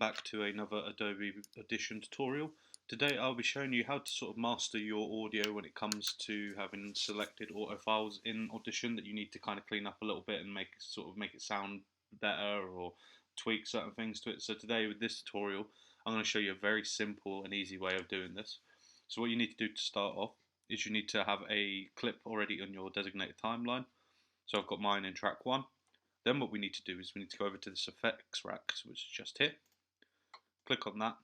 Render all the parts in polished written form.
back to another Adobe Audition tutorial. Today I'll be showing you how to sort of master your audio when it comes to having selected auto files in Audition that you need to kind of clean up a little bit and make it sound better or tweak certain things to it. So today with this tutorial I'm going to show you a very simple and easy way of doing this. So what you need to do to start off is you need to have a clip already on your designated timeline. So I've got mine in track 1. Then what we need to do is we need to go over to this effects rack, which is just here. Click on that.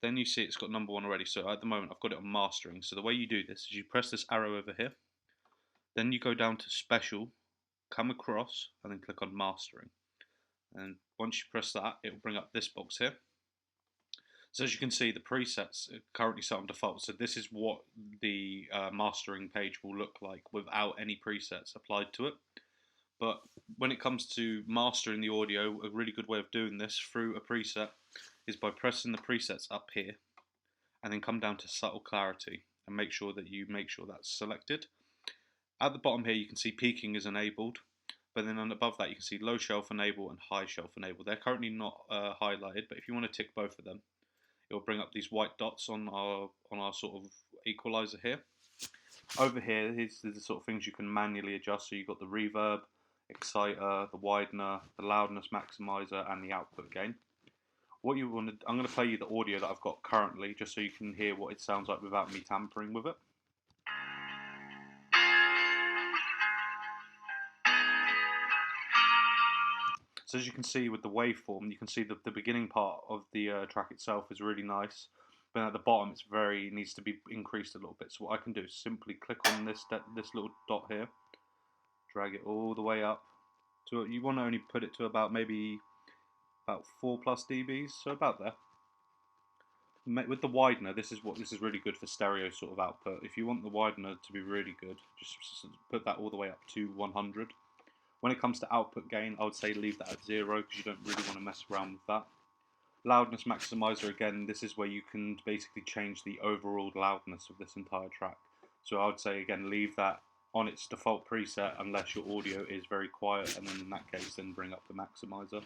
Then you see it's got number 1 already. So at the moment I've got it on mastering. So the way you do this is you press this arrow over here. Then you go down to special, come across, and then click on mastering. And once you press that, it will bring up this box here. So as you can see, the presets are currently set on default. So this is what the mastering page will look like without any presets applied to it. But when it comes to mastering the audio, a really good way of doing this through a preset is by pressing the presets up here and then come down to subtle clarity and make sure that's selected. At the bottom here you can see peaking is enabled, but then above that you can see low shelf enable and high shelf enable. They're currently not highlighted, but if you want to tick both of them, it will bring up these white dots on our sort of equalizer here. Over here, here's the sort of things you can manually adjust. So you've got the reverb, exciter, the widener, the loudness maximizer, and the output gain. What you want to, I'm going to play you the audio that I've got currently, just so you can hear what it sounds like without me tampering with it. So as you can see with the waveform, you can see that the beginning part of the track itself is really nice, but at the bottom it needs to be increased a little bit. So what I can do is simply click on this little dot here, drag it all the way up to, you want to only put it to about 4+ dBs, so about there. With the widener, this is really good for stereo sort of output. If you want the widener to be really good, just put that all the way up to 100. When it comes to output gain, I would say leave that at 0 because you don't really want to mess around with that. Loudness maximizer, again, this is where you can basically change the overall loudness of this entire track. So I would say again, leave that on its default preset unless your audio is very quiet, and then in that case then bring up the maximizer.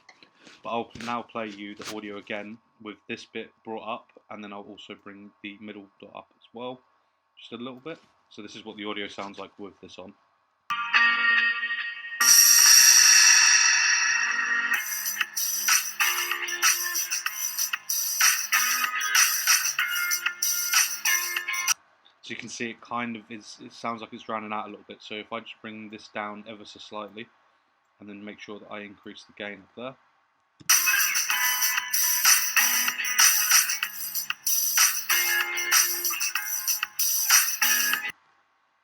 But I'll now play you the audio again with this bit brought up, and then I'll also bring the middle dot up as well, just a little bit. So this is what the audio sounds like with this on. So you can see it sounds like it's drowning out a little bit. So if I just bring this down ever so slightly and then make sure that I increase the gain up there.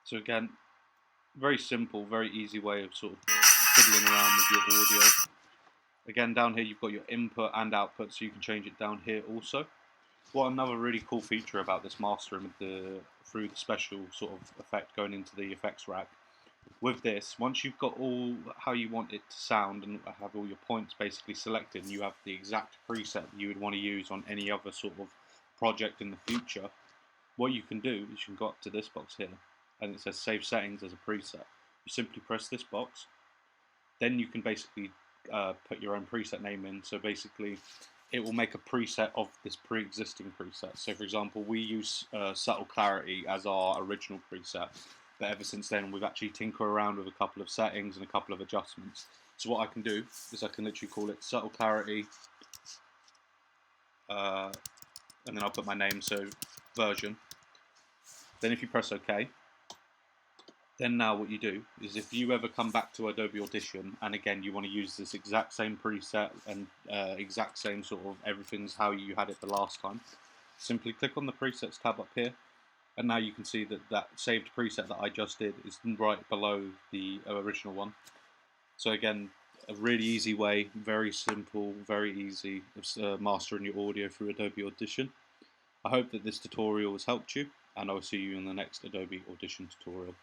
So again, very simple, very easy way of sort of fiddling around with your audio. Again, down here you've got your input and output, so you can change it down here also. What another really cool feature about this mastering through the special sort of effect going into the effects rack, with this, once you've got all how you want it to sound and have all your points basically selected, and you have the exact preset you would want to use on any other sort of project in the future, what you can do is you can go up to this box here and it says save settings as a preset. You simply press this box, then you can basically put your own preset name in. So basically it will make a preset of this pre-existing preset. So for example, we use subtle clarity as our original preset, but ever since then we've actually tinkered around with a couple of settings and a couple of adjustments. So what I can do is I can literally call it subtle clarity, and then I'll put my name, so version. Then if you press OK, then now what you do is if you ever come back to Adobe Audition and again you want to use this exact same preset and exact same sort of everything's how you had it the last time, simply click on the presets tab up here, and now you can see that saved preset that I just did is right below the original one. So again, a really easy way, very simple, very easy of mastering your audio through Adobe Audition. I hope that this tutorial has helped you, and I'll see you in the next Adobe Audition tutorial.